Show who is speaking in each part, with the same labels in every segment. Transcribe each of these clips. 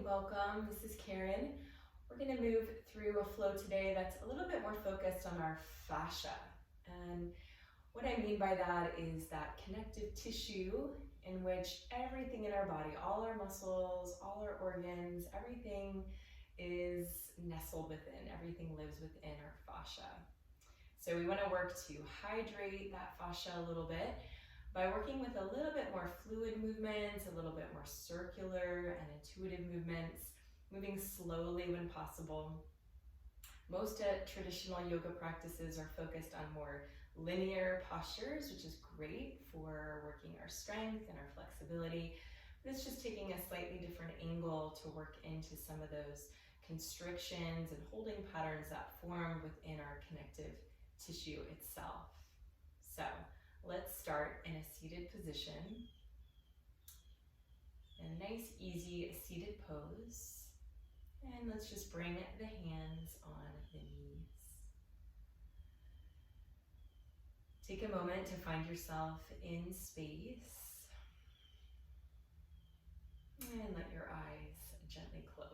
Speaker 1: welcome. This is Karen. We're going to move through a flow today that's a little bit more focused on our fascia. And what I mean by that is that connective tissue in which everything in our body, all our muscles, all our organs, everything is nestled within, everything lives within our fascia. So we want to work to hydrate that fascia a little bit by working with a little bit more fluid movements, a little bit more circular and intuitive movements, moving slowly when possible. Most traditional yoga practices are focused on more linear postures, which is great for working our strength and our flexibility. But it's just taking a slightly different angle to work into some of those constrictions and holding patterns that form within our connective tissue itself. So let's start in a seated position. A nice, easy seated pose. And let's just bring the hands on the knees. Take a moment to find yourself in space. And let your eyes gently close.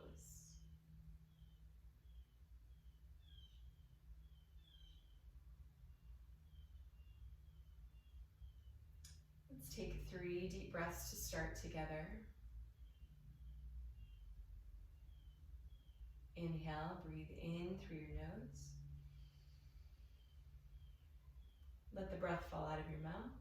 Speaker 1: Let's take 3 deep breaths to start together. Inhale, breathe in through your nose. Let the breath fall out of your mouth.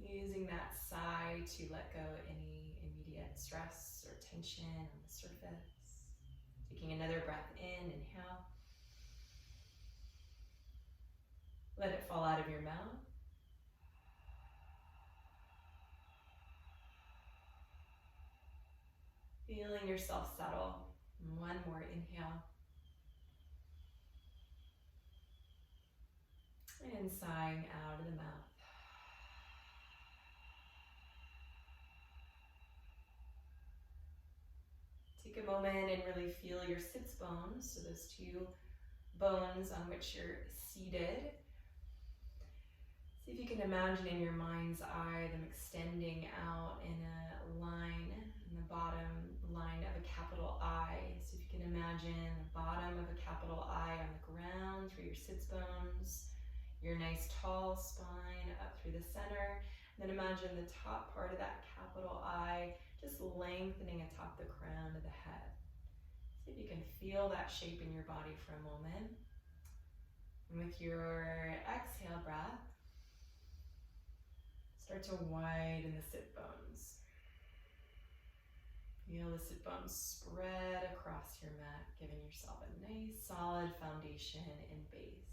Speaker 1: Using that sigh to let go of any immediate stress or tension on the surface. Taking another breath in, inhale. Let it fall out of your mouth. Feeling yourself settle. One more inhale. And sighing out of the mouth. Take a moment and really feel your sits bones, so those 2 bones on which you're seated. See if you can imagine in your mind's eye them extending out in a line, in the bottom line of a capital I. So if you can imagine the bottom of a capital I on the ground through your sits bones, your nice tall spine up through the center. And then imagine the top part of that capital I just lengthening atop the crown of the head. See if you can feel that shape in your body for a moment. And with your exhale breath, start to widen the sit bones. Feel the sit bones spread across your mat, giving yourself a nice solid foundation and base.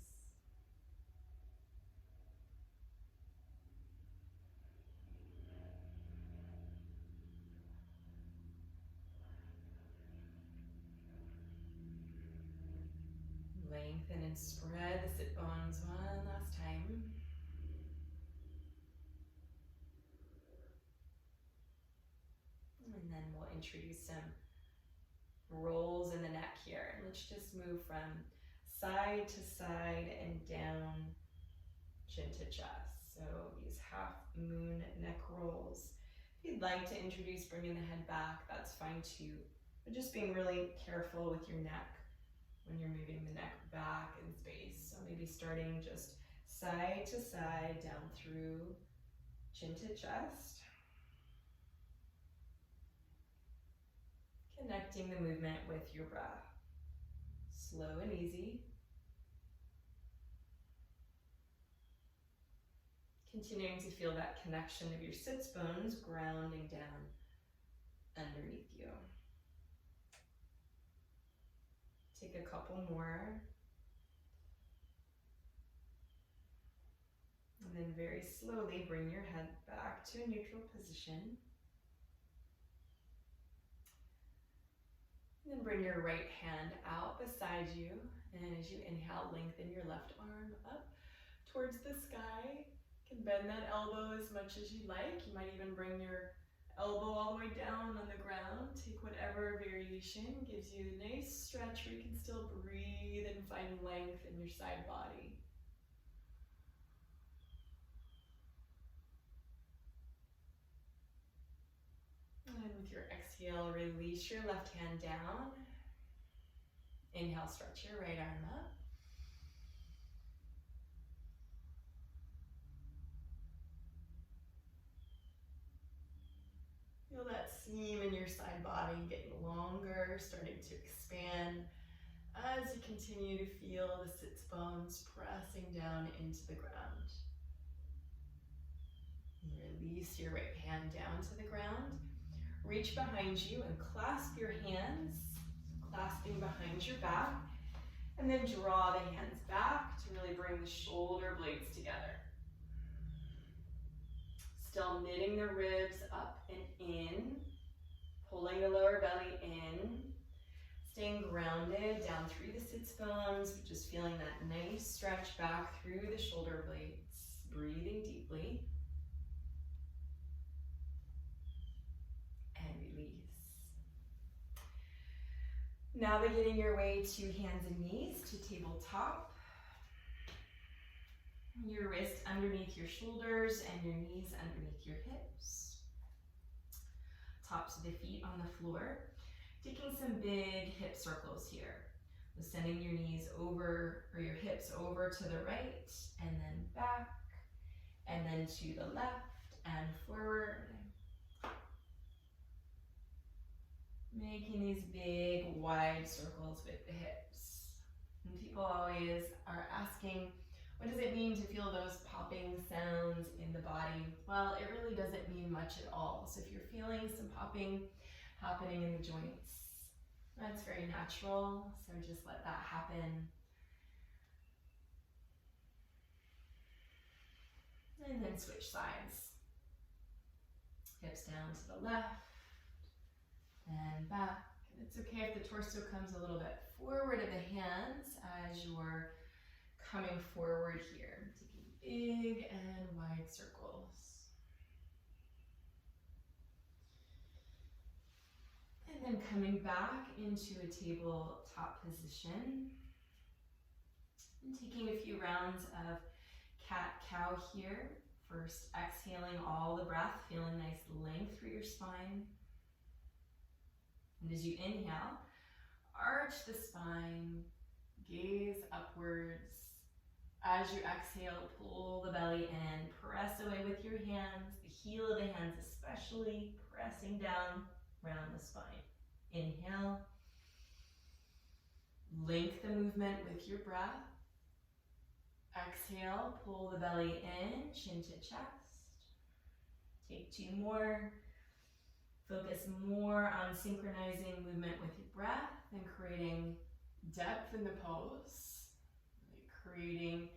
Speaker 1: Lengthen and spread the sit bones one last time. And then we'll introduce some rolls in the neck here. And let's just move from side to side and down, chin to chest. So these half moon neck rolls. If you'd like to introduce bringing the head back, that's fine too. But just being really careful with your neck when you're moving the neck back in space. So maybe starting just side to side, down through chin to chest. Connecting the movement with your breath. Slow and easy. Continuing to feel that connection of your sits bones grounding down underneath you. Take a couple more. And then very slowly bring your head back to a neutral position. And then bring your right hand out beside you. And as you inhale, lengthen your left arm up towards the sky. You can bend that elbow as much as you like. You might even bring your elbow all the way down on the ground. Take whatever variation gives you a nice stretch where you can still breathe and find length in your side body. exhale, release your left hand down. Inhale, stretch your right arm up. Feel that seam in your side body getting longer, starting to expand as you continue to feel the sits bones pressing down into the ground. Release your right hand down to the ground. Reach behind you and clasp your hands, clasping behind your back, and then draw the hands back to really bring the shoulder blades together. Still knitting the ribs up and in, pulling the lower belly in, staying grounded down through the sits bones, but just feeling that nice stretch back through the shoulder blades, breathing deeply. And release. Navigating your way to hands and knees to tabletop. Your wrists underneath your shoulders and your knees underneath your hips. Tops of the feet on the floor. Taking some big hip circles here. So sending your knees over, or your hips over to the right, and then back, and then to the left and forward. Making these big, wide circles with the hips. And people always are asking, what does it mean to feel those popping sounds in the body? Well, it really doesn't mean much at all. So if you're feeling some popping happening in the joints, that's very natural. So just let that happen. And then switch sides. Hips down to the left and back. It's okay if the torso comes a little bit forward of the hands as you're coming forward here. Taking big and wide circles. And then coming back into a tabletop position. And taking a few rounds of cat-cow here. First, exhaling all the breath, feeling nice length through your spine. And as you inhale, arch the spine, gaze upwards. As you exhale, pull the belly in, press away with your hands, the heel of the hands especially, pressing down around the spine. Inhale, link the movement with your breath. Exhale, pull the belly in, chin to chest. Take two more. Focus more on synchronizing movement with your breath and creating depth in the pose. Creating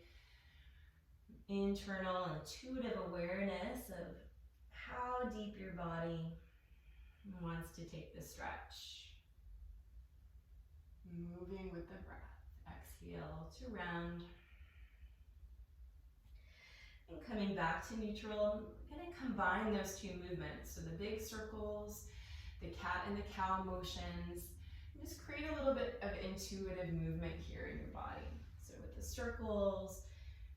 Speaker 1: internal intuitive awareness of how deep your body wants to take the stretch. Moving with the breath. Exhale to round. And coming back to neutral, we're going to combine those two movements. So the big circles, the cat and the cow motions. And just create a little bit of intuitive movement here in your body. So with the circles,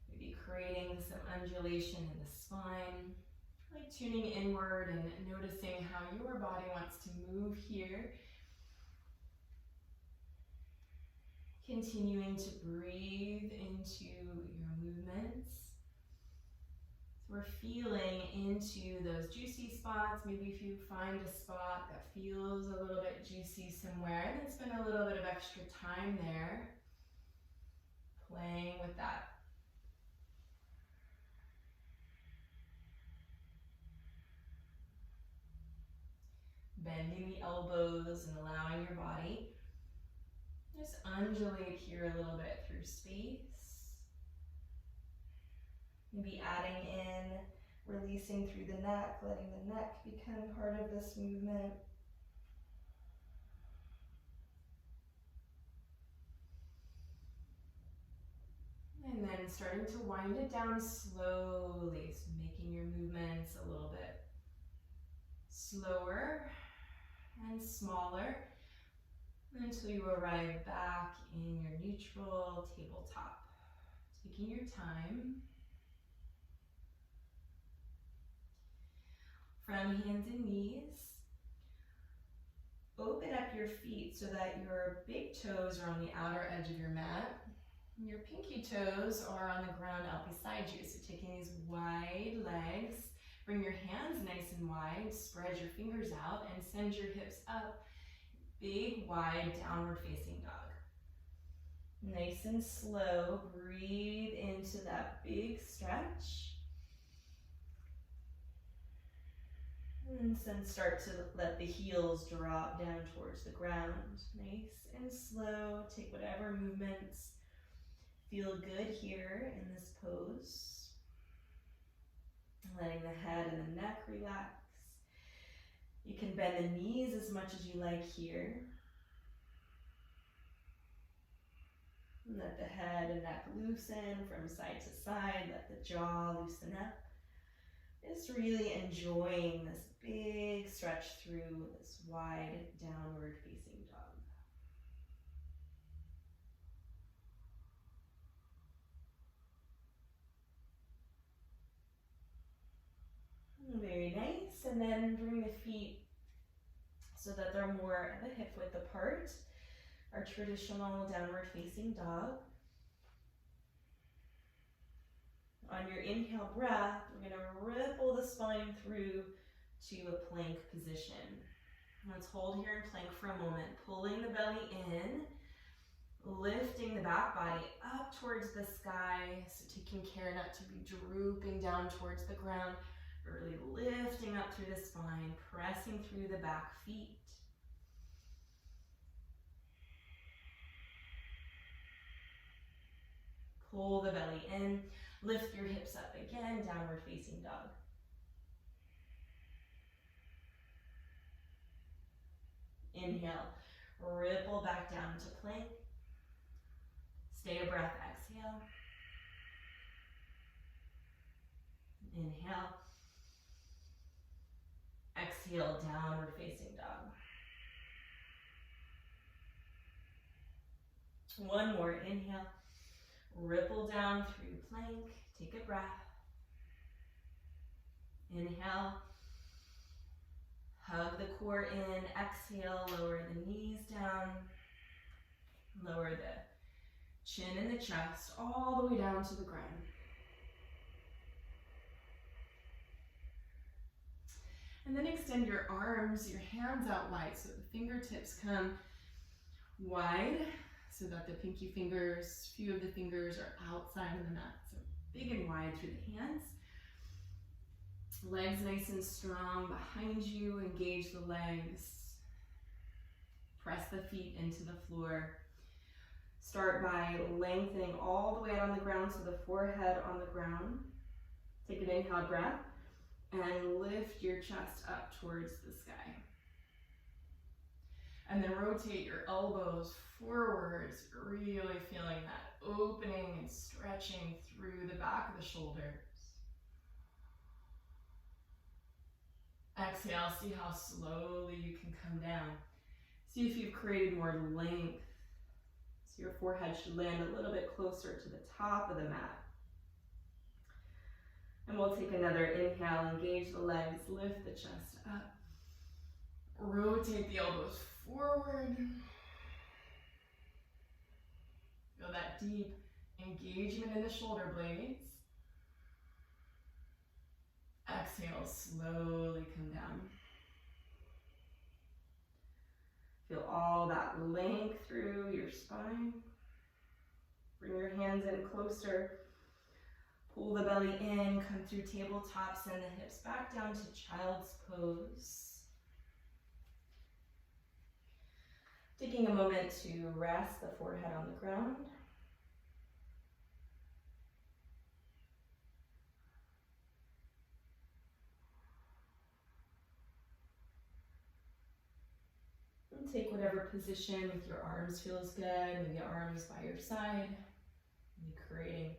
Speaker 1: maybe creating some undulation in the spine, like tuning inward and noticing how your body wants to move here. Continuing to breathe into your movements. So we're feeling into those juicy spots. Maybe if you find a spot that feels a little bit juicy somewhere, and then spend a little bit of extra time there, playing with that. Bending the elbows and allowing your body just undulate here a little bit through space. Maybe adding in, releasing through the neck, letting the neck become part of this movement. And then starting to wind it down slowly, so making your movements a little bit slower and smaller until you arrive back in your neutral tabletop. Taking your time. From hands and knees, open up your feet so that your big toes are on the outer edge of your mat. Your pinky toes are on the ground out beside you. So taking these wide legs, bring your hands nice and wide, spread your fingers out, and send your hips up. Big, wide, downward facing dog. Nice and slow, breathe into that big stretch. And then start to let the heels drop down towards the ground. Nice and slow, take whatever movements feel good here in this pose. Letting the head and the neck relax. You can bend the knees as much as you like here. Let the head and neck loosen from side to side. Let the jaw loosen up. Just really enjoying this big stretch through this wide downward facing dog. Very nice. And then bring the feet so that they're more at the hip width apart. Our traditional downward facing dog. On your inhale breath, we're going to ripple the spine through to a plank position. Let's hold here in plank for a moment, pulling the belly in, lifting the back body up towards the sky, so taking care not to be drooping down towards the ground, really lifting up through the spine, pressing through the back feet. Pull the belly in, lift your hips up again, downward facing dog. Inhale, ripple back down to plank. Stay a breath, exhale. Inhale. Exhale, downward facing dog. One more, inhale. Ripple down through plank, take a breath. Inhale, hug the core in, exhale, lower the knees down, lower the chin and the chest all the way down to the ground. And then extend your arms, your hands out wide so the fingertips come wide, so that the pinky fingers, few of the fingers are outside of the mat. So big and wide through the hands. Legs nice and strong behind you, engage the legs. Press the feet into the floor. Start by lengthening all the way out on the ground, so the forehead on the ground. Take an inhale breath and lift your chest up towards the sky. And then rotate your elbows forwards, really feeling that opening and stretching through the back of the shoulders. Exhale, see how slowly you can come down. See if you've created more length. So your forehead should land a little bit closer to the top of the mat. And we'll take another inhale, engage the legs, lift the chest up. Rotate the elbows forward. Feel that deep engagement in the shoulder blades. Exhale, slowly come down. Feel all that length through your spine. Bring your hands in closer. Pull the belly in, come through tabletop, send the hips back down to child's pose. Taking a moment to rest the forehead on the ground. And take whatever position with your arms feels good, maybe arms by your side. Maybe creating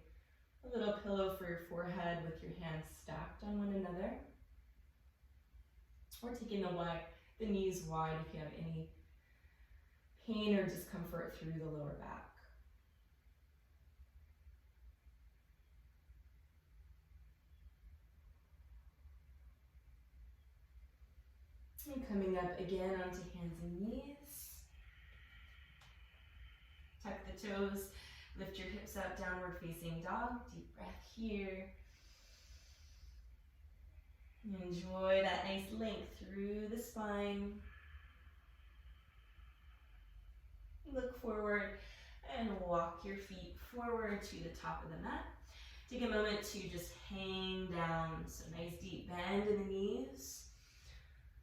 Speaker 1: a little pillow for your forehead with your hands stacked on one another. Or taking the knees wide if you have any pain or discomfort through the lower back. And coming up again onto hands and knees. Tuck the toes, lift your hips up, downward facing dog. Deep breath here. Enjoy that nice length through the spine. Look forward and walk your feet forward to the top of the mat. Take a moment to just hang down. So nice deep bend in the knees.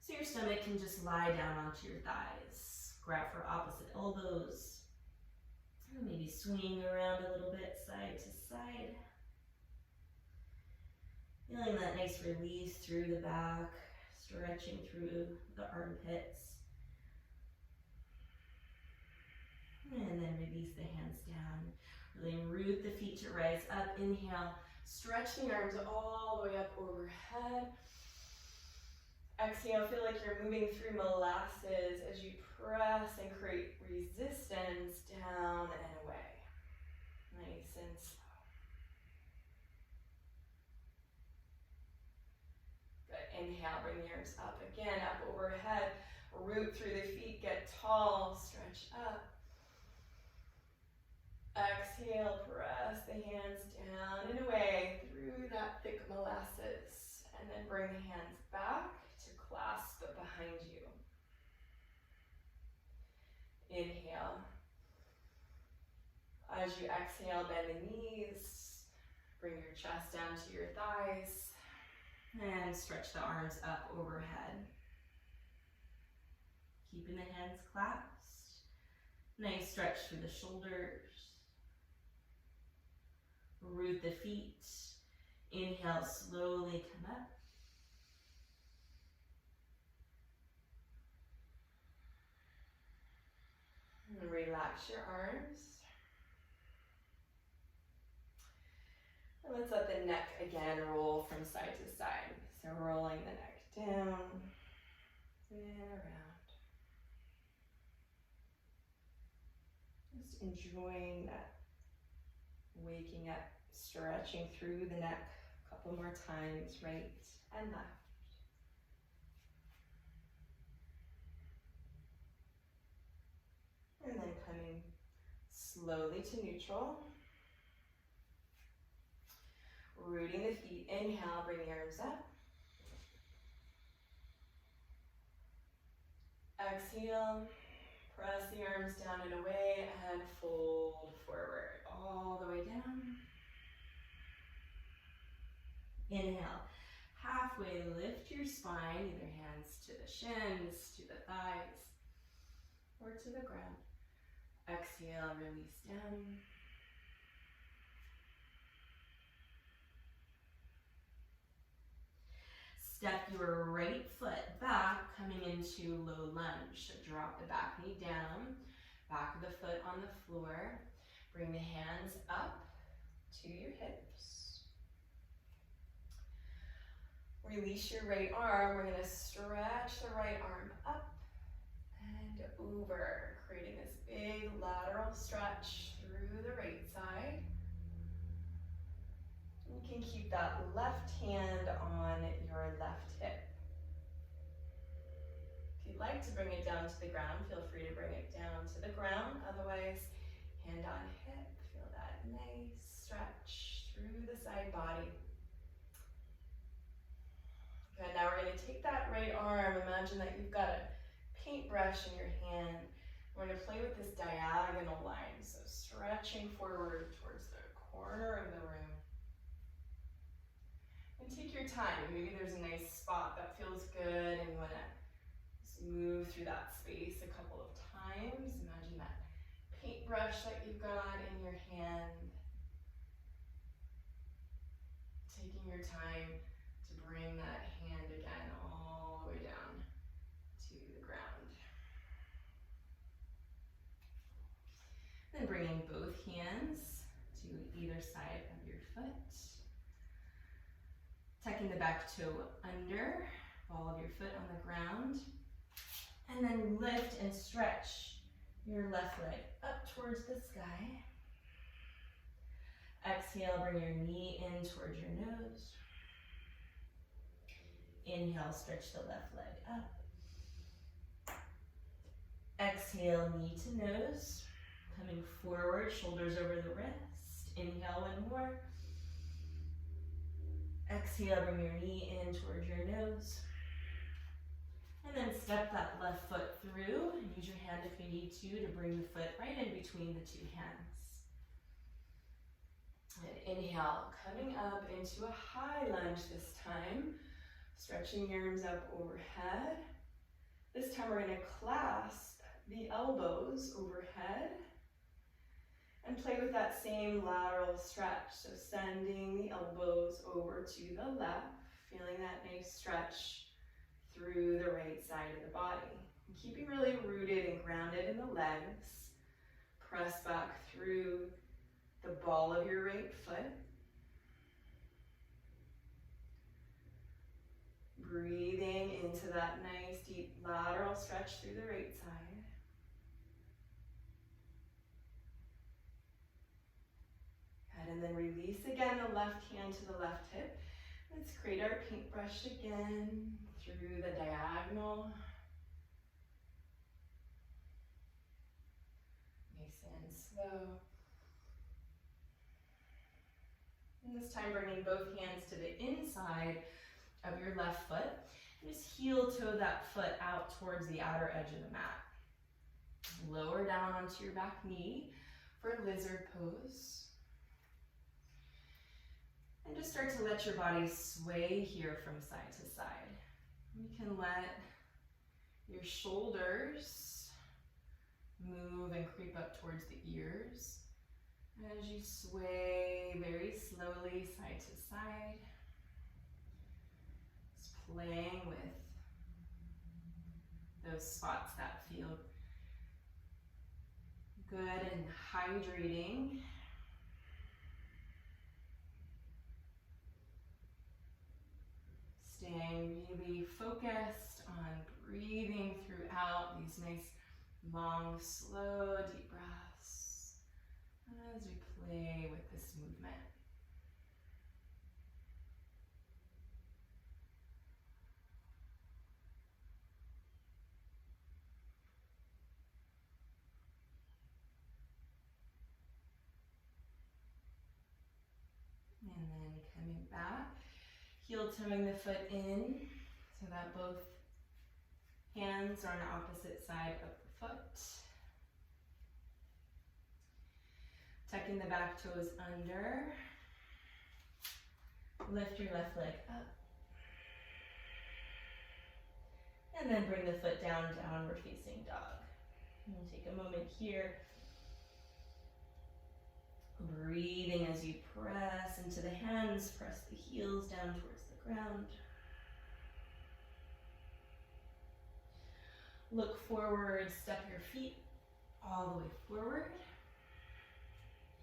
Speaker 1: So your stomach can just lie down onto your thighs. Grab for opposite elbows. And maybe swing around a little bit side to side. Feeling that nice release through the back, stretching through the armpits. And then release the hands down. Really root the feet to rise up. Inhale, stretch the arms all the way up overhead. Exhale, feel like you're moving through molasses as you press and create resistance down and away. Nice and slow. Good. Inhale, bring the arms up again, up overhead. Root through the feet, get tall, stretch up. Exhale, press the hands down and away through that thick molasses. And then bring the hands back to clasp behind you. Inhale. As you exhale, bend the knees. Bring your chest down to your thighs. And stretch the arms up overhead. Keeping the hands clasped. Nice stretch through the shoulders. Root the feet. Inhale, slowly come up. And relax your arms. And let's let the neck again roll from side to side. So rolling the neck down and around. Just enjoying that waking up, stretching through the neck a couple more times, right and left. And then coming slowly to neutral. Rooting the feet. Inhale, bring the arms up. Exhale, press the arms down and away and fold forward all the way down. Inhale, halfway lift your spine, either hands to the shins, to the thighs, or to the ground. Exhale, release down. Step your right foot back, coming into low lunge. So drop the back knee down, back of the foot on the floor. Bring the hands up to your hips. Release your right arm. We're going to stretch the right arm up and over, creating this big lateral stretch through the right side. You can keep that left hand on your left hip. If you'd like to bring it down to the ground, feel free to bring it down to the ground. Otherwise, hand on hip. Feel that nice stretch through the side body. Good, now we're going to take that right arm. Imagine that you've got a paintbrush in your hand. We're going to play with this diagonal line. So stretching forward towards the corner of the room. And take your time. Maybe there's a nice spot that feels good and you want to just move through that space a couple of times. Imagine that paintbrush that you've got in your hand. Taking your time to bring that hand again all the way down to the ground. Then bringing both hands to either side of your foot. Tucking the back toe under, ball of your foot on the ground. And then lift and stretch your left leg up towards the sky. Exhale, bring your knee in towards your nose. Inhale, stretch the left leg up. Exhale, knee to nose. Coming forward, shoulders over the wrist. Inhale, one more. Exhale, bring your knee in towards your nose. And then step that left foot through. Use your hand if you need to bring the foot right in between the two hands. And inhale, coming up into a high lunge this time. Stretching your arms up overhead. This time we're going to clasp the elbows overhead and play with that same lateral stretch. So sending the elbows over to the left, feeling that nice stretch through the right side of the body. And keeping really rooted and grounded in the legs. Press back through the ball of your right foot. Breathing into that nice deep lateral stretch through the right side. Good, and then release again the left hand to the left hip. Let's create our paintbrush again through the diagonal. Nice and slow. And this time bringing both hands to the inside of your left foot. And just heel toe that foot out towards the outer edge of the mat. Lower down onto your back knee for lizard pose. And just start to let your body sway here from side to side. You can let your shoulders move and creep up towards the ears as you sway very slowly side to side. Playing with those spots that feel good and hydrating. Staying really focused on breathing throughout these nice, long, slow, deep breaths as we play with this movement. And then coming back, heel toeing the foot in so that both hands are on the opposite side of the foot. Tucking the back toes under. Lift your left leg up. And then bring the foot down, downward facing dog. And we'll take a moment here. Breathing as you press into the hands, press the heels down towards the ground. Look forward, step your feet all the way forward.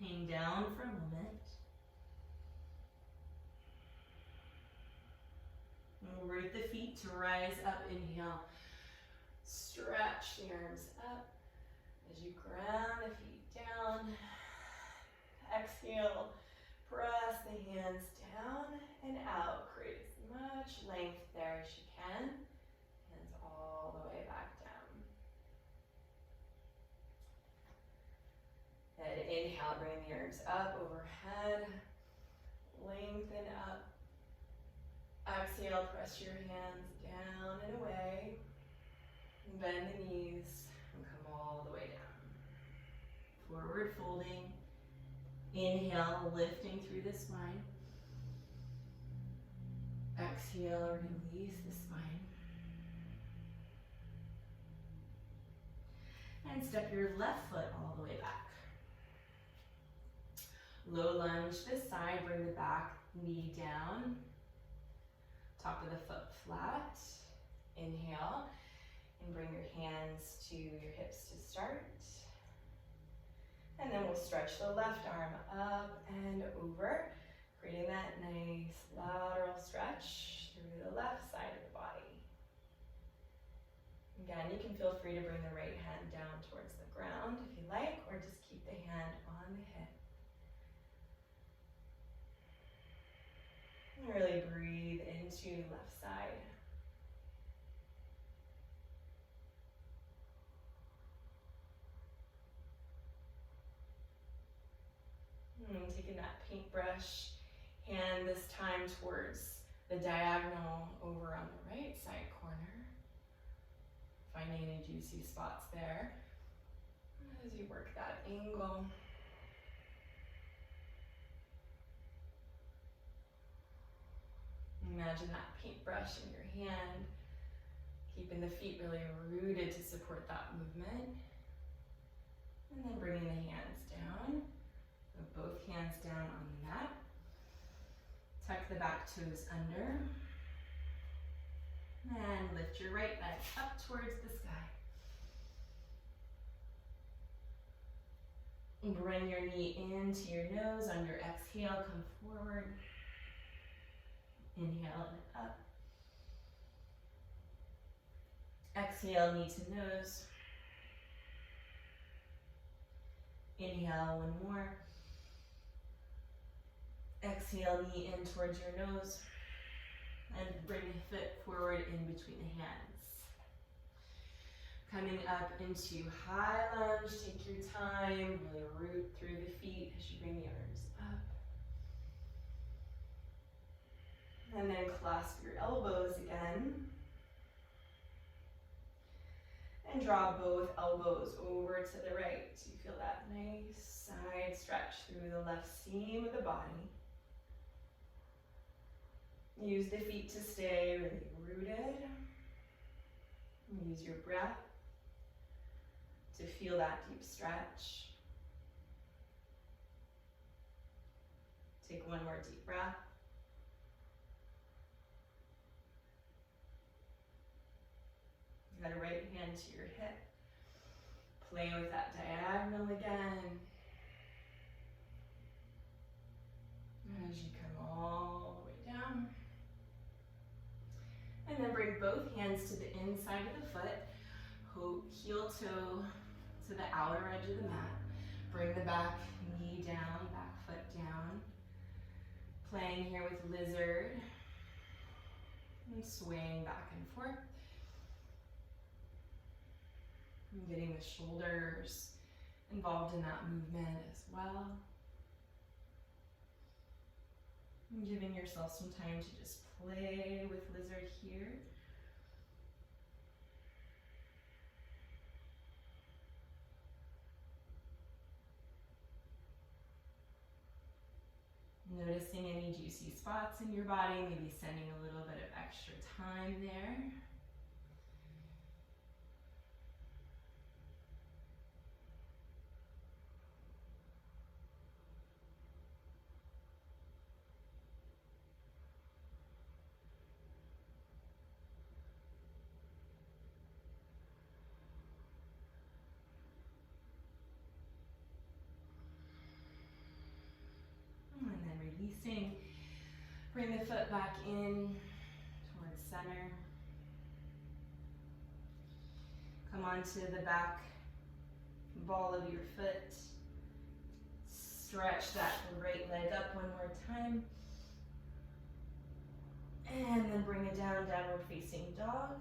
Speaker 1: Hang down for a moment. And root the feet to rise up, inhale. Stretch the arms up as you ground the feet down. Exhale, press the hands down and out. Create as much length there as you can. Hands all the way back down. And inhale, bring the arms up overhead. Lengthen up. Exhale, press your hands down and away. Bend the knees and come all the way down. Forward folding. Inhale, lifting through the spine. Exhale, release the spine. And step your left foot all the way back. Low lunge this side, bring the back knee down. Top of the foot flat. Inhale, and bring your hands to your hips to start. And then we'll stretch the left arm up and over, creating that nice lateral stretch through the left side of the body. Again, you can feel free to bring the right hand down towards the ground if you like, or just keep the hand on the hip. And really breathe into left side. And taking that paintbrush hand this time towards the diagonal over on the right side corner. Finding any juicy spots there as you work that angle. Imagine that paintbrush in your hand, keeping the feet really rooted to support that movement. And then bringing the hands down. So both hands down on the mat. Tuck the back toes under. And lift your right leg up towards the sky. Bring your knee into your nose. On your exhale, come forward. Inhale and up. Exhale, knee to nose. Inhale, one more. Exhale, knee in towards your nose. And bring the foot forward in between the hands. Coming up into high lunge, take your time, really root through the feet as you bring the arms up. And then clasp your elbows again. And draw both elbows over to the right. So you feel that nice side stretch through the left seam of the body. Use the feet to stay really rooted. Use your breath to feel that deep stretch. Take one more deep breath. Got a right hand to your hip. Play with that diagonal again. As you come all the way down. And then bring both hands to the inside of the foot. Heel toe to the outer edge of the mat. Bring the back knee down, back foot down. Playing here with lizard. And swaying back and forth. And getting the shoulders involved in that movement as well. And giving yourself some time to just play with lizard here. Noticing any juicy spots in your body, maybe sending a little bit of extra time there. Releasing, bring the foot back in towards center. Come onto the back ball of your foot. Stretch that right leg up one more time. And then bring it down, downward facing dog.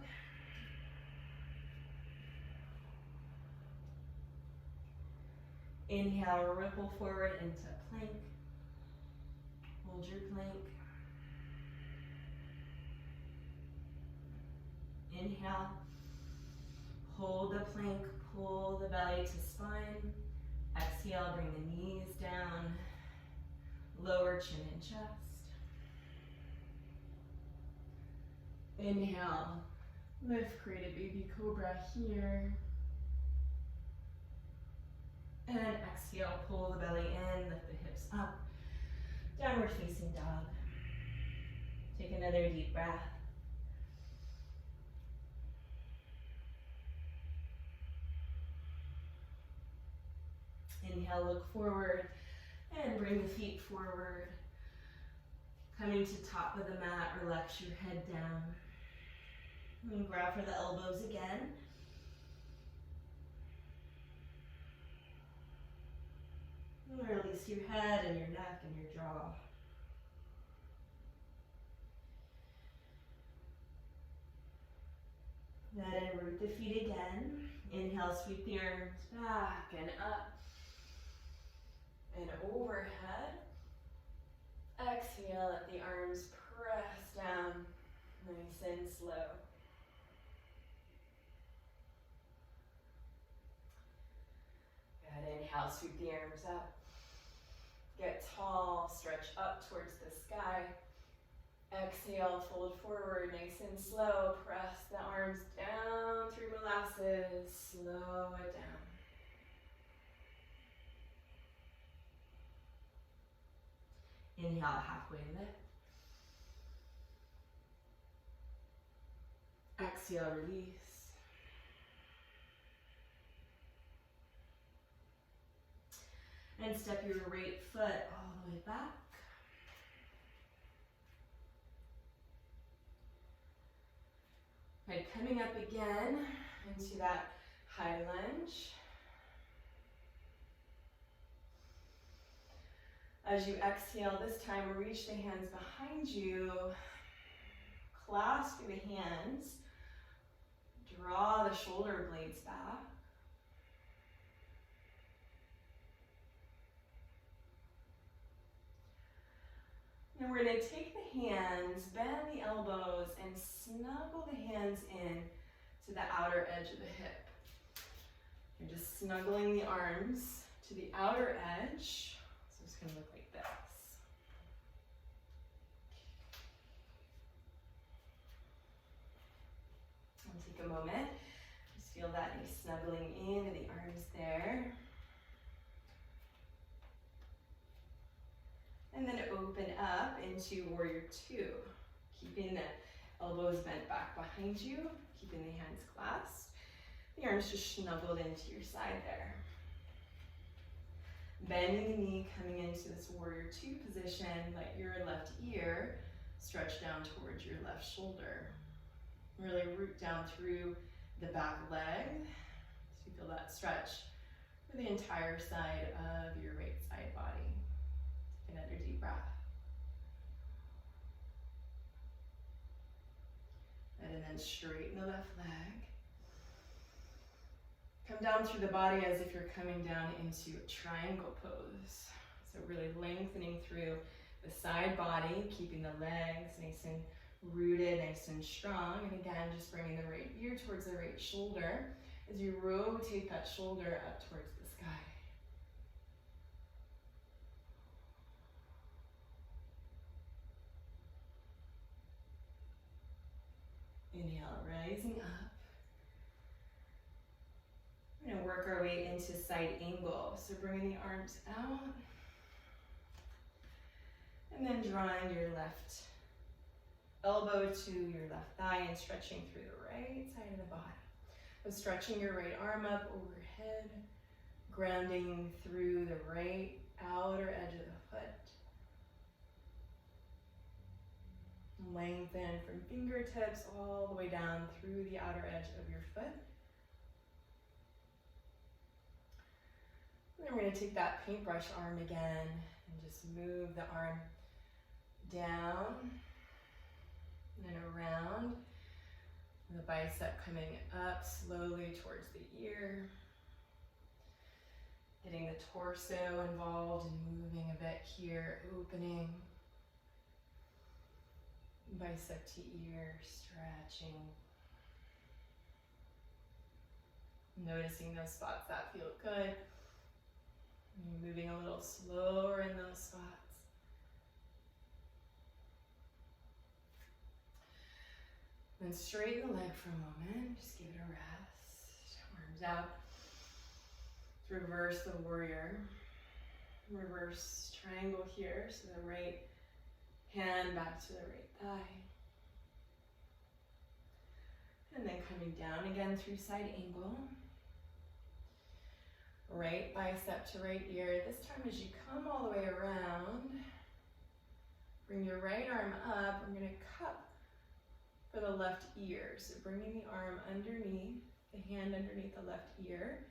Speaker 1: Inhale, ripple forward into plank. Hold your plank. Inhale. Hold the plank, pull the belly to spine. Exhale, bring the knees down. Lower chin and chest. Inhale. Lift, create a baby cobra here. And exhale, pull the belly in, lift the hips up. Downward facing dog. Take another deep breath. Inhale, look forward and bring the feet forward. Coming to top of the mat, relax your head down. And grab for the elbows again. And release your head and your neck and your jaw. Then root the feet again. Inhale, sweep the arms back and up. and overhead. Exhale, let the arms press down, nice and slow. Good, inhale, sweep the arms up. Get tall, stretch up towards the sky. Exhale, fold forward, nice and slow. Press the arms down through molasses. Slow it down. Inhale, halfway lift. Exhale, release. And step your right foot all the way back. Right, coming up again into that high lunge. As you exhale, this time reach the hands behind you, clasp the hands, draw the shoulder blades back. And we're going to take the hands, bend the elbows, and snuggle the hands in to the outer edge of the hip. You're just snuggling the arms to the outer edge. So it's going to look like this. And take a moment. Just feel that nice snuggling into the arms there. And then open up into warrior two, keeping the elbows bent back behind you, keeping the hands clasped. The arms just snuggled into your side there. Bending the knee, coming into this warrior two position. Let your left ear stretch down towards your left shoulder. Really root down through the back leg. So you feel that stretch for the entire side of your right side body. Another deep breath. And then straighten the left leg. Come down through the body as if you're coming down into a triangle pose. So really lengthening through the side body, keeping the legs nice and rooted, nice and strong. And again, just bringing the right ear towards the right shoulder as you rotate that shoulder up towards the sky. Inhale, rising up. We're going to work our way into side angle. So bringing the arms out. And then drawing your left elbow to your left thigh and stretching through the right side of the body. So stretching your right arm up overhead, grounding through the right outer edge of the foot. Lengthen from fingertips all the way down through the outer edge of your foot. And then we're going to take that paintbrush arm again and just move the arm down and around. The bicep coming up slowly towards the ear. Getting the torso involved and moving a bit here, opening. Bicep to ear, stretching. Noticing those spots that feel good. Moving a little slower in those spots. Then straighten the leg for a moment. Just give it a rest. Arms out. Reverse the warrior. Reverse triangle here. So the right hand back to the right thigh. And then coming down again through side angle. Right bicep to right ear. This time as you come all the way around, bring your right arm up. I'm going to cup for the left ear. So bringing the arm underneath, the hand underneath the left ear,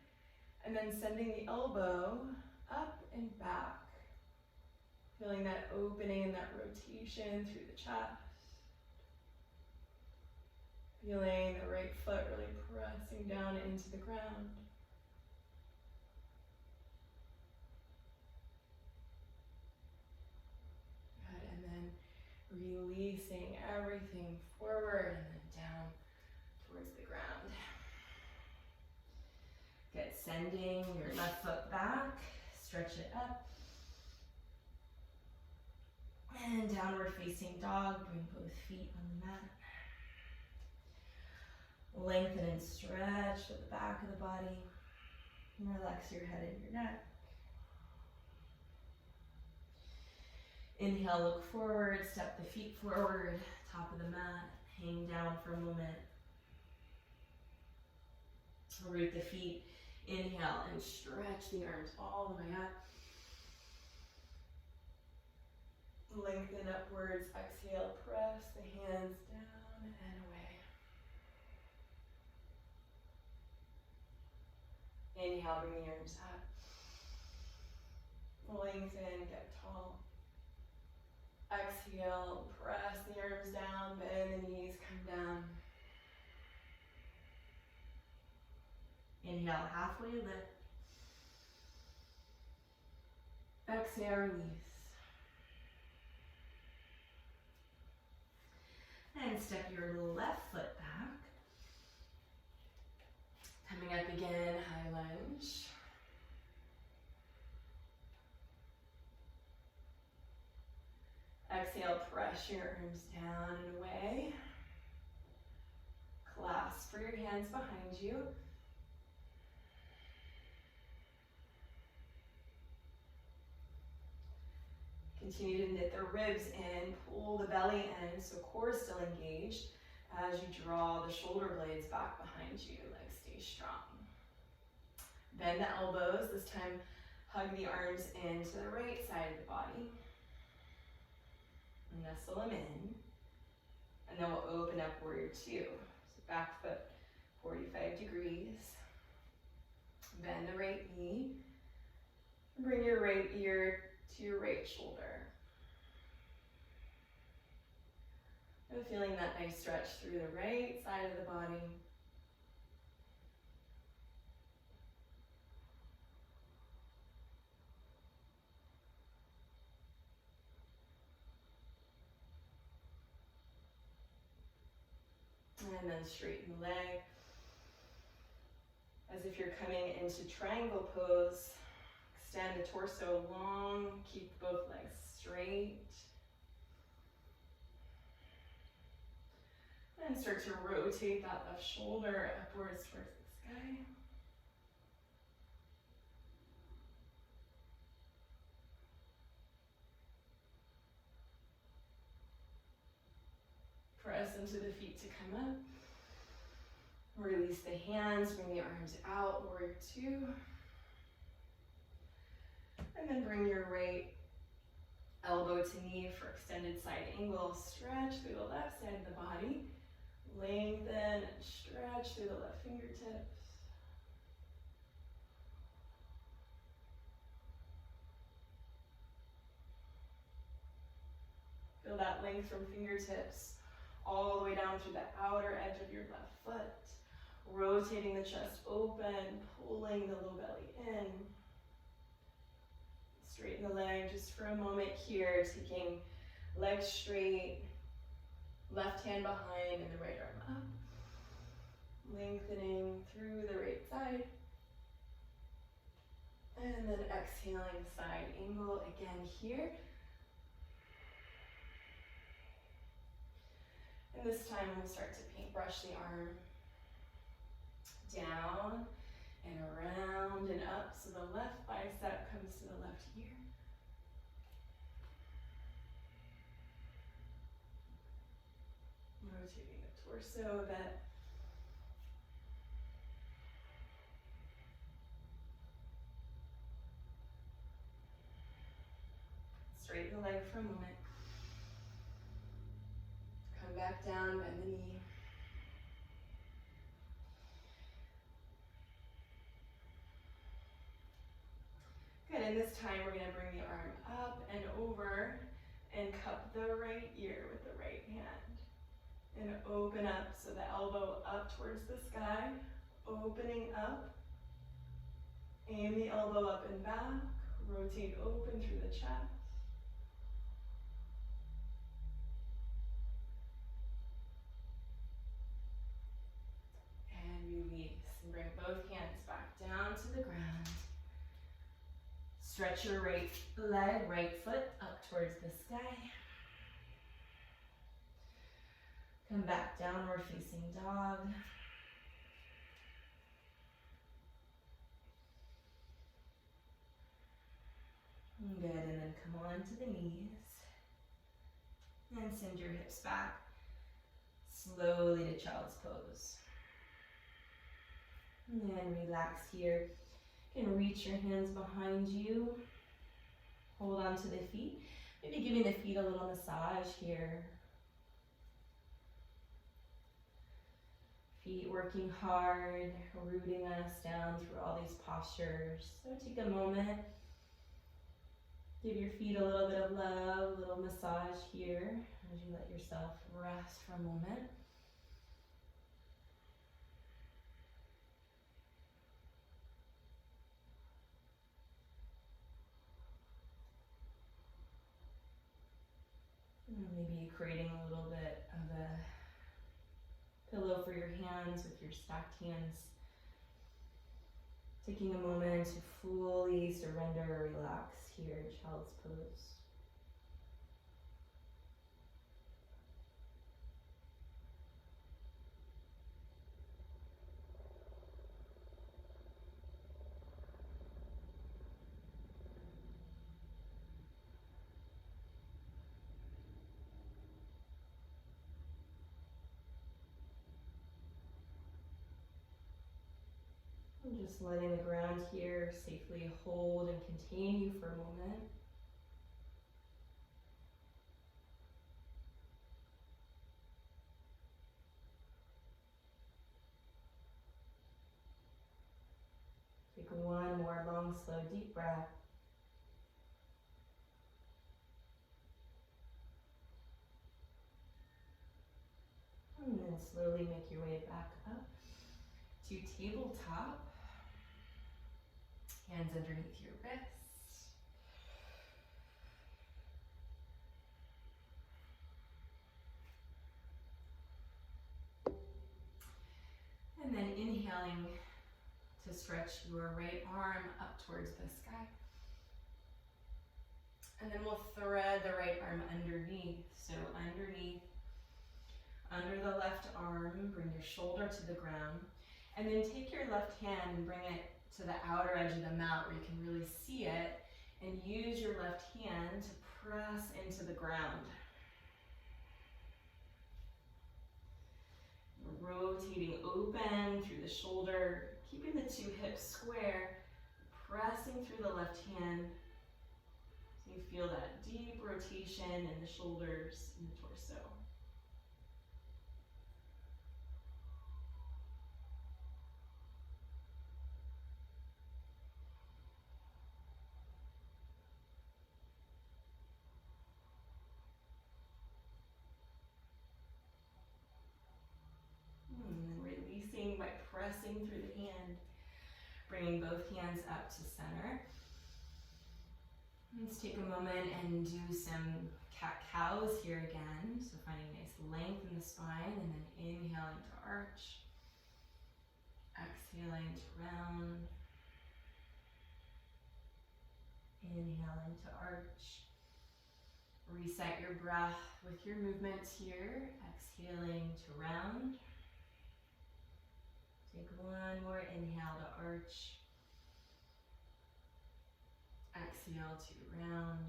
Speaker 1: and then sending the elbow up and back. Feeling that opening and that rotation through the chest. Feeling the right foot really pressing down into the ground. releasing everything forward and then down towards the ground. Good, sending your left foot back, stretch it up. And downward facing dog, bring both feet on the mat. Lengthen and stretch with the back of the body. And relax your head and your neck. Inhale, look forward, step the feet forward, top of the mat, hang down for a moment. Root the feet, inhale and stretch the arms all the way up. Lengthen upwards, exhale, press the hands down and away. Inhale, bring the arms up. Lengthen, get tall. Exhale, press the arms down, bend the knees, come down. Inhale, halfway lift. Exhale, release. And step your left foot back. Coming up again, high lunge. Exhale, press your arms down and away. Clasp for your hands behind you. Continue to knit the ribs in, pull the belly in, so core is still engaged as you draw the shoulder blades back behind you. Legs stay strong. Bend the elbows, this time hug the arms into the right side of the body. Nestle them in, and then we'll open up warrior two. So back foot 45 degrees. Bend the right knee. Bring your right ear to your right shoulder. And feeling that nice stretch through the right side of the body. And then straighten the leg. As if you're coming into triangle pose. Extend the torso long, keep both legs straight. And start to rotate that left shoulder upwards towards the sky. Press into the feet to come up. Release the hands, bring the arms out, warrior two. And then bring your right elbow to knee for extended side angle. Stretch through the left side of the body. Lengthen and stretch through the left fingertips. Feel that length from fingertips all the way down to the outer edge of your left foot. Rotating the chest open, pulling the low belly in. Straighten the leg just for a moment here, taking legs straight, left hand behind and the right arm up. Lengthening through the right side. And then exhaling side angle again here. And this time we'll start to paintbrush the arm down and around and up, so the left bicep comes to the left ear. Rotating the torso a bit. Straighten the leg for a moment. Come back down, bend the knee. Good, and this time we're going to bring the arm up and over and cup the right ear with the right hand. And open up, so the elbow up towards the sky, opening up. Aim the elbow up and back, rotate open through the chest. stretch your right leg, right foot up towards the sky. Come back, downward facing dog. Good, and then come on to the knees. And send your hips back slowly to child's pose. And then relax here. You can reach your hands behind you. Hold on to the feet. Maybe giving the feet a little massage here. Feet working hard, rooting us down through all these postures. So take a moment. Give your feet a little bit of love, a little massage here as you let yourself rest for a moment. Maybe creating a little bit of a pillow for your hands with your stacked hands. Taking a moment to fully surrender, relax here in child's pose. And just letting the ground here safely hold and contain you for a moment. Take one more long, slow, deep breath. And then slowly make your way back up to tabletop. Hands underneath your wrists. And then inhaling to stretch your right arm up towards the sky. And then we'll thread the right arm underneath. So underneath, under the left arm, bring your shoulder to the ground. And then take your left hand and bring it to the outer edge of the mat where you can really see it. And use your left hand to press into the ground. Rotating open through the shoulder, keeping the two hips square, pressing through the left hand. So you feel that deep rotation in the shoulders and the torso. By pressing through the hand, bringing both hands up to center. Let's take a moment and do some cat-cows here again. So finding nice length in the spine and then inhaling to arch, exhaling to round, inhaling to arch. Reset your breath with your movements here, exhaling to round. Take one more inhale to arch. Exhale to round.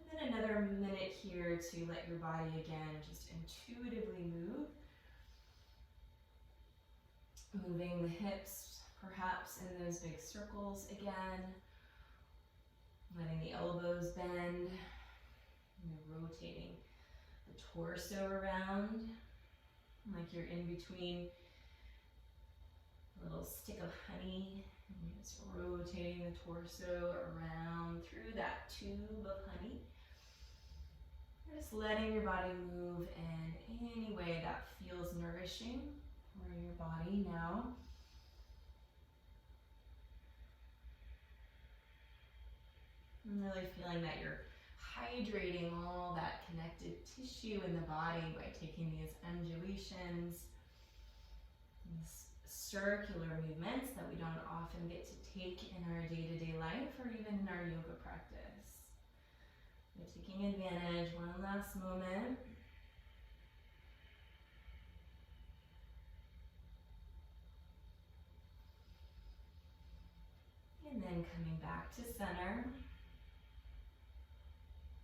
Speaker 1: And then another minute here to let your body again just intuitively move. Moving the hips perhaps in those big circles again. Letting the elbows bend. And rotating the torso around. Like you're in between a little stick of honey, and you're just rotating the torso around through that tube of honey. You're just letting your body move in any way that feels nourishing for your body now. And really feeling that you're hydrating all that connective tissue in the body by taking these undulations, these circular movements that we don't often get to take in our day-to-day life or even in our yoga practice. We're taking advantage, one last moment. And then coming back to center.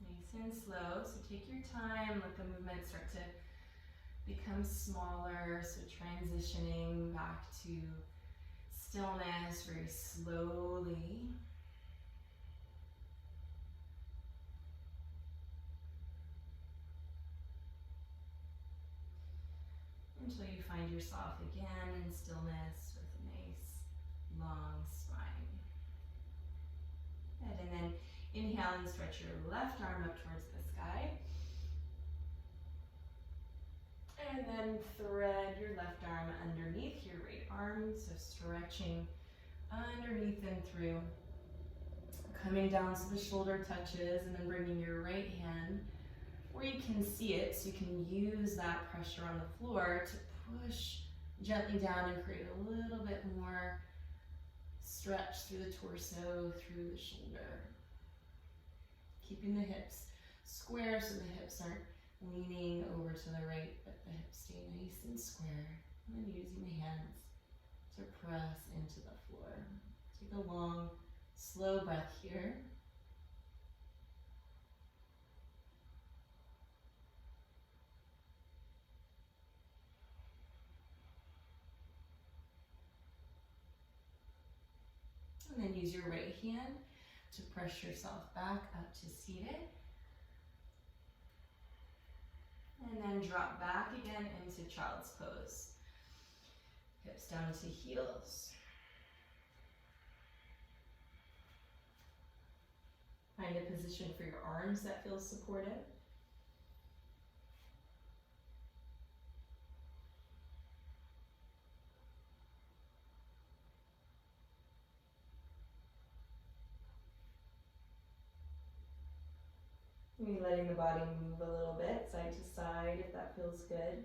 Speaker 1: Nice and slow, so take your time, let the movement start to become smaller, so transitioning back to stillness very slowly. Until you find yourself again in stillness with a nice long spine. Good. And then inhale and stretch your left arm up towards the sky. And then thread your left arm underneath your right arm, so stretching underneath and through. Coming down so the shoulder touches, and then bringing your right hand where you can see it, so you can use that pressure on the floor to push gently down and create a little bit more stretch through the torso, through the shoulder. Keeping the hips square so the hips aren't leaning over to the right, but the hips stay nice and square. And then using the hands to press into the floor. Take a long, slow breath here. And then use your right hand to press yourself back up to seated. And then drop back again into child's pose. Hips down to heels. Find a position for your arms that feels supportive. Maybe letting the body move a little bit, side to side, if that feels good.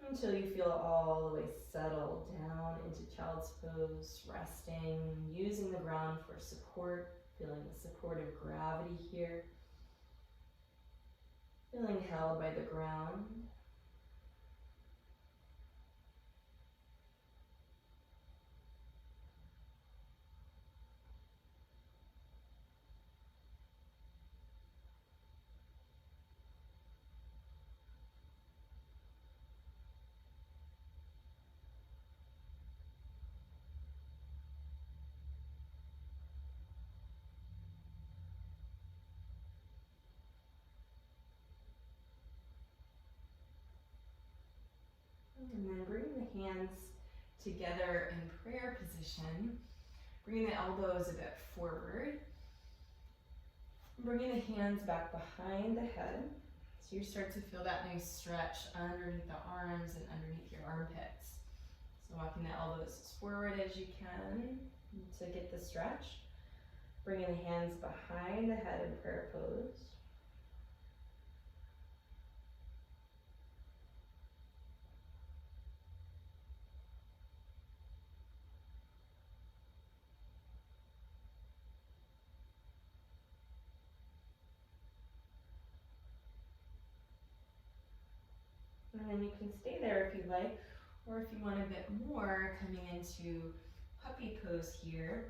Speaker 1: Until you feel all the way settled down into child's pose, resting, using the ground for support, feeling the support of gravity here. Feeling held by the ground. And then bring the hands together in prayer position. Bring the elbows a bit forward. Bringing the hands back behind the head. So you start to feel that nice stretch underneath the arms and underneath your armpits. So walking the elbows as forward as you can to get the stretch. Bringing the hands behind the head in prayer pose. And then you can stay there if you like, or if you want a bit more, coming into puppy pose here.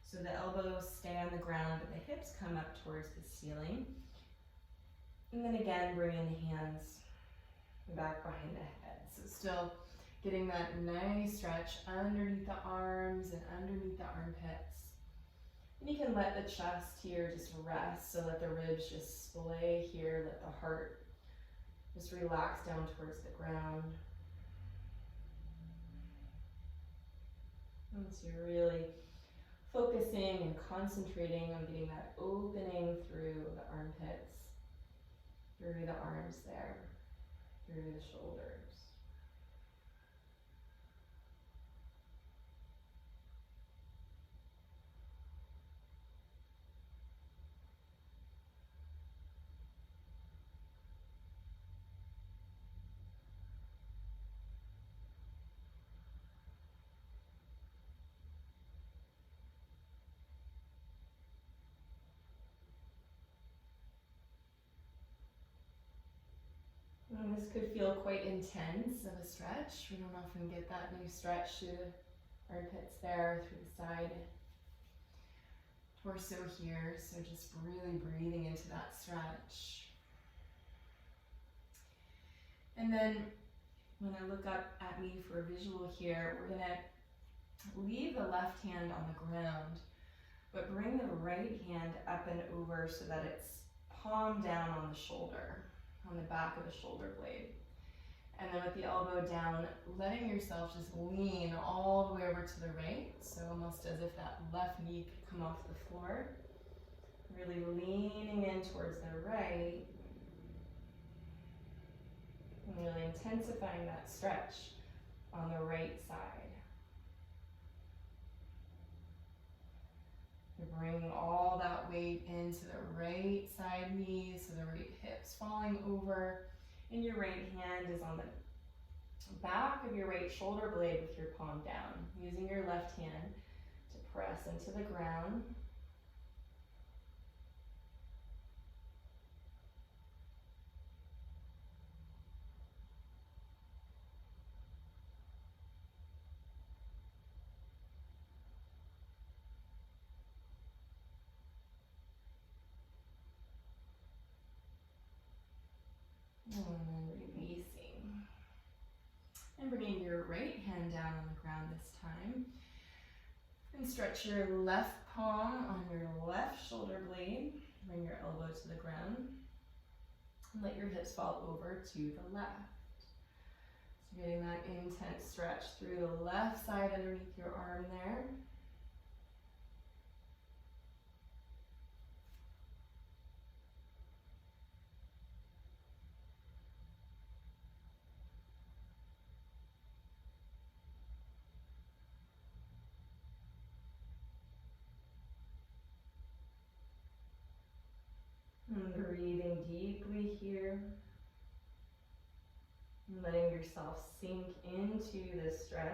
Speaker 1: So the elbows stay on the ground, but the hips come up towards the ceiling. And then again, bringing the hands back behind the head. So still getting that nice stretch underneath the arms and underneath the armpits. And you can let the chest here just rest, so let the ribs just splay here, let the heart just relax down towards the ground. And so you're really focusing and concentrating on getting that opening through the armpits, through the arms there, through the shoulders. this could feel quite intense of a stretch. We don't often get that new stretch to the armpits there, through the side. Torso here, so just really breathing into that stretch. And then when I look up at me for a visual here, we're gonna leave the left hand on the ground, but bring the right hand up and over so that it's palm down on the shoulder, on the back of the shoulder blade. And then with the elbow down, letting yourself just lean all the way over to the right, so almost as if that left knee could come off the floor. Really leaning in towards the right, and really intensifying that stretch on the right side. You're bringing all that weight into the right side knee, so the right hip's falling over, and your right hand is on the back of your right shoulder blade with your palm down, using your left hand to press into the ground. And then releasing. And bringing your right hand down on the ground this time. And stretch your left palm on your left shoulder blade. Bring your elbow to the ground. And let your hips fall over to the left. So getting that intense stretch through the left side underneath your arm there. And breathing deeply here. And letting yourself sink into the stretch.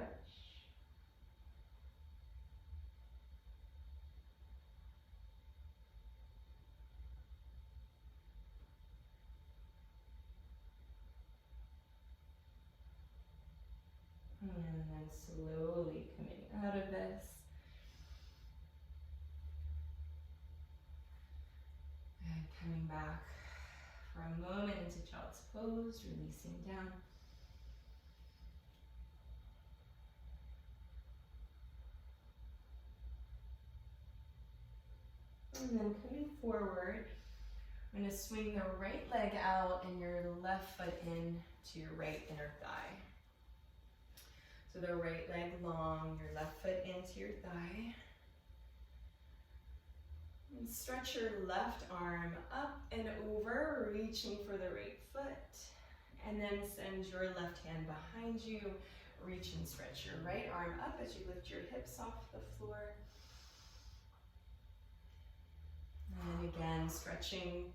Speaker 1: And then slowly coming out of this. And coming back for a moment into child's pose, releasing down. And then coming forward, I'm going to swing the right leg out and your left foot in to your right inner thigh. So the right leg long, your left foot into your thigh. And stretch your left arm up and over, reaching for the right foot. And then send your left hand behind you. Reach and stretch your right arm up as you lift your hips off the floor. And again, stretching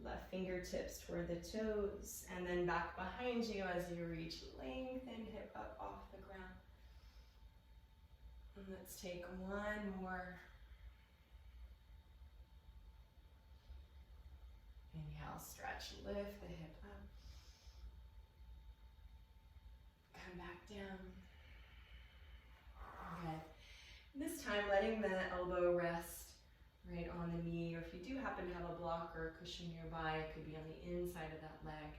Speaker 1: left fingertips toward the toes, and then back behind you as you reach lengthen hip up off the ground. And let's take one more. Inhale, stretch, lift the hip up. Come back down. Okay. This time, letting the elbow rest right on the knee, or if you do happen to have a block or a cushion nearby, it could be on the inside of that leg.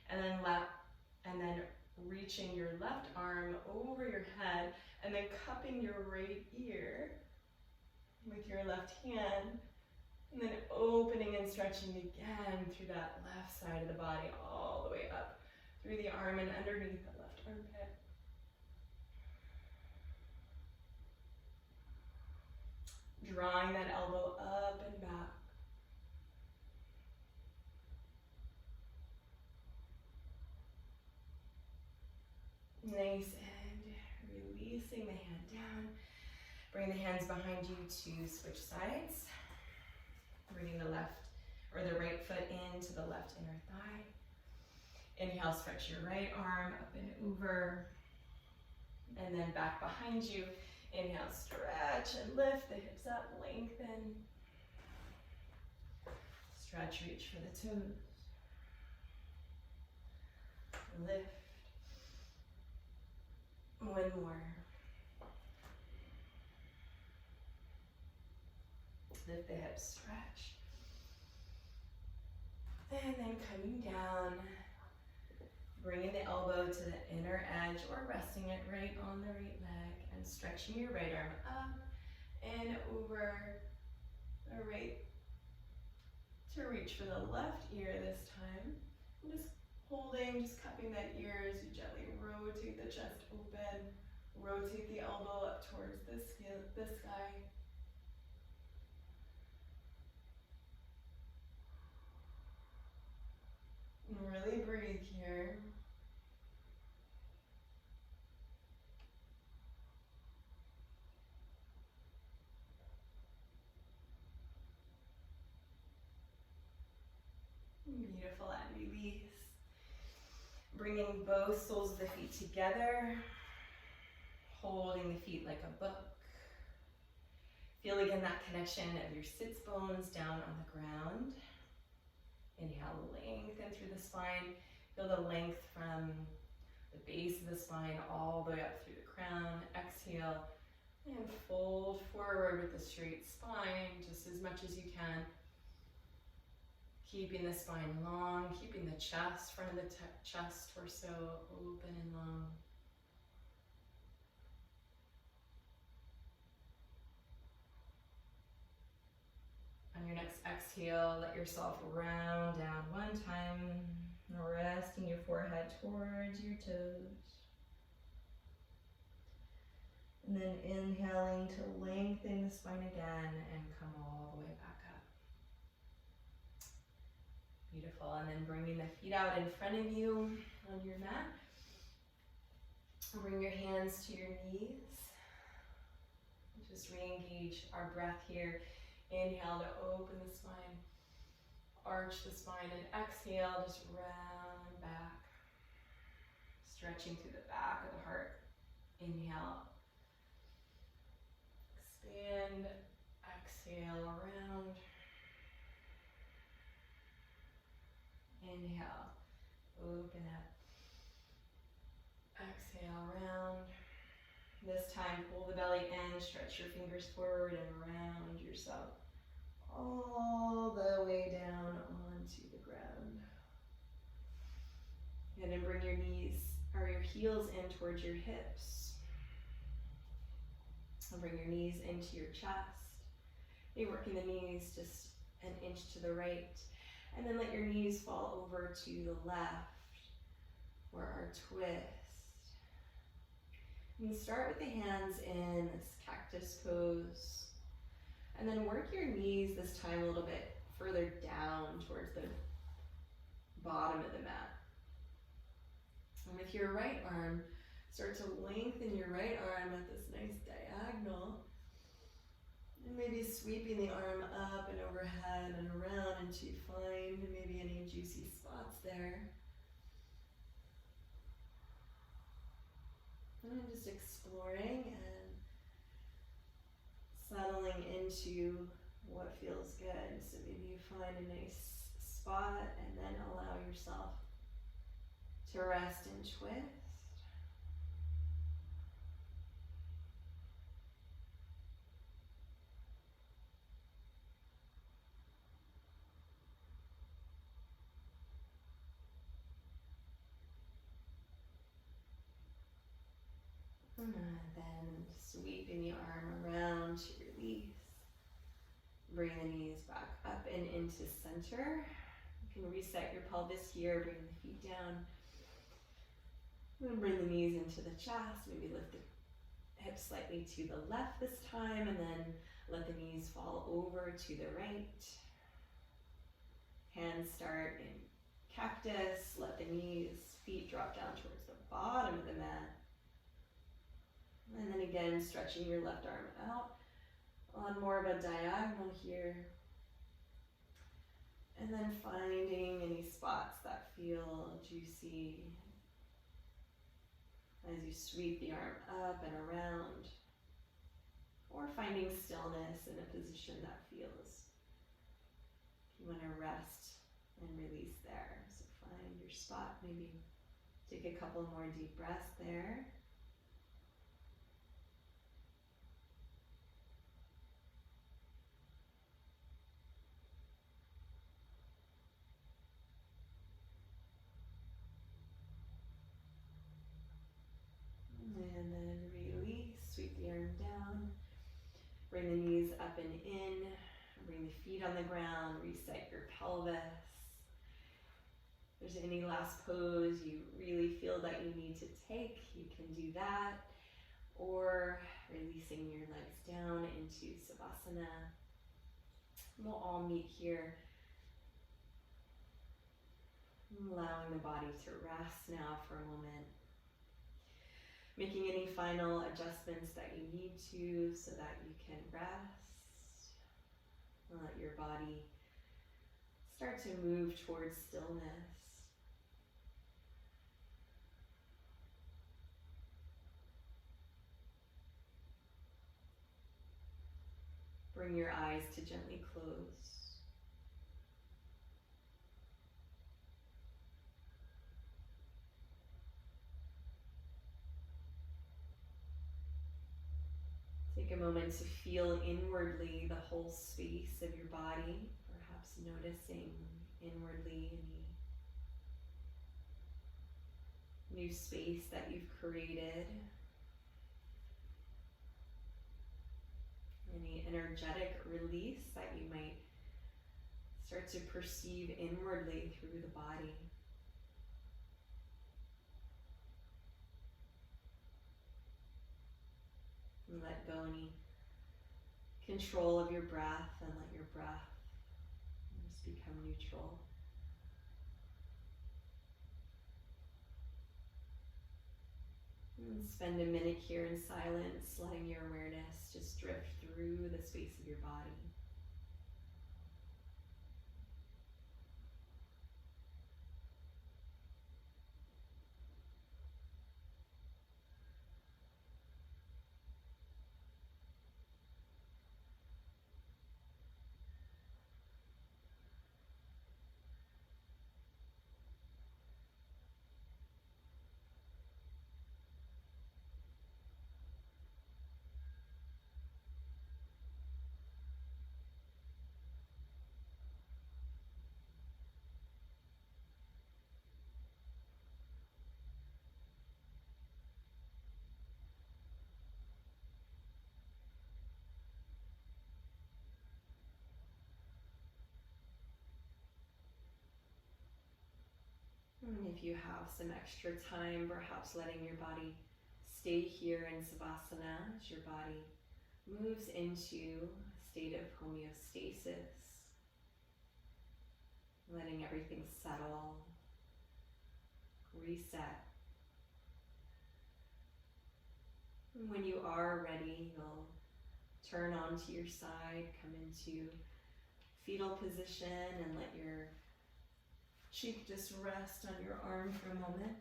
Speaker 1: And then reaching your left arm over your head, and then cupping your right ear with your left hand, and then opening and stretching again through that left side of the body, all the way up through the arm and underneath the left armpit. Drawing that elbow up and back. Nice, and releasing the hand down. Bring the hands behind you to switch sides. Bringing the right foot into the left inner thigh. Inhale, stretch your right arm up and over. And then back behind you. Inhale, stretch and lift the hips up, lengthen. Stretch, reach for the toes. Lift. One more. Lift the hips, stretch. And then coming down, bringing the elbow to the inner edge or resting it right on the right leg and stretching your right arm up and over the right to reach for the left ear this time. And just holding, just cupping that ear as you gently rotate the chest open, rotate the elbow up towards the sky. And really breathe here. Beautiful, and release. Bringing both soles of the feet together, holding the feet like a book. Feel again that connection of your sits bones down on the ground. Inhale, lengthen through the spine. Feel the length from the base of the spine all the way up through the crown. Exhale, and fold forward with a straight spine, just as much as you can. Keeping the spine long, keeping the chest, front of the chest, torso open and long. On your next exhale, let yourself round down one time, resting your forehead towards your toes. And then inhaling to lengthen the spine again and come all the way back up. Beautiful, and then bringing the feet out in front of you on your mat. Bring your hands to your knees. Just re-engage our breath here. Inhale to open the spine, arch the spine, and exhale, just round back. Stretching through the back of the heart. Inhale. Expand, exhale, around. Inhale, open up. Exhale, round. This time, pull the belly in, stretch your fingers forward and round yourself all the way down onto the ground. And then bring your knees or your heels in towards your hips. And bring your knees into your chest. You're working the knees just an inch to the right. And then let your knees fall over to the left for our twist. You can start with the hands in this cactus pose. And then work your knees this time a little bit further down towards the bottom of the mat. And with your right arm, start to lengthen your right arm at this nice diagonal. And maybe sweeping the arm up and overhead and around until you find maybe any juicy spots there. And just exploring and settling into what feels good. So maybe you find a nice spot and then allow yourself to rest and twist. And then sweeping the arm around to release. Bring the knees back up and into center. You can reset your pelvis here, bring the feet down. And bring the knees into the chest. Maybe lift the hips slightly to the left this time, and then let the knees fall over to the right. Hands start in cactus. Let the knees, feet drop down towards the bottom of the mat. And then again, stretching your left arm out on more of a diagonal here. And then finding any spots that feel juicy as you sweep the arm up and around. Or finding stillness in a position that feels. You want to rest and release there. So find your spot maybe. Take a couple more deep breaths there. And then release, sweep the arm down. Bring the knees up and in. Bring the feet on the ground, reset your pelvis. If there's any last pose you really feel that you need to take, you can do that. Or releasing your legs down into Savasana. We'll all meet here, allowing the body to rest now for a moment. Making any final adjustments that you need to so that you can rest. Let your body start to move towards stillness. Bring your eyes to gently close. Take a moment to feel inwardly the whole space of your body, perhaps noticing inwardly any new space that you've created, any energetic release that you might start to perceive inwardly through the body. And let go any control of your breath and let your breath just become neutral. And spend a minute here in silence, letting your awareness just drift through the space of your body. And if you have some extra time, perhaps letting your body stay here in Savasana as your body moves into a state of homeostasis, letting everything settle, reset. And when you are ready, you'll turn onto your side, come into fetal position, and let your cheek just rest on your arm for a moment.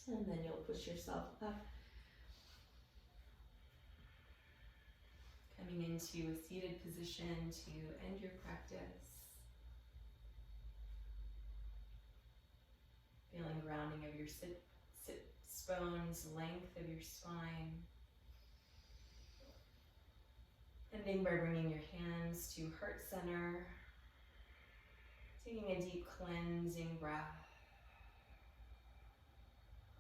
Speaker 1: And then you'll push yourself up, coming into a seated position to end your practice. Feeling grounding of your sit bones, length of your spine. Ending by bringing your hands to heart center. Taking a deep cleansing breath.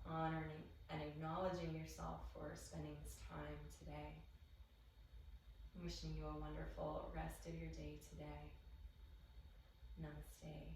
Speaker 1: Honoring and acknowledging yourself for spending this time today. Wishing you a wonderful rest of your day today. Namaste.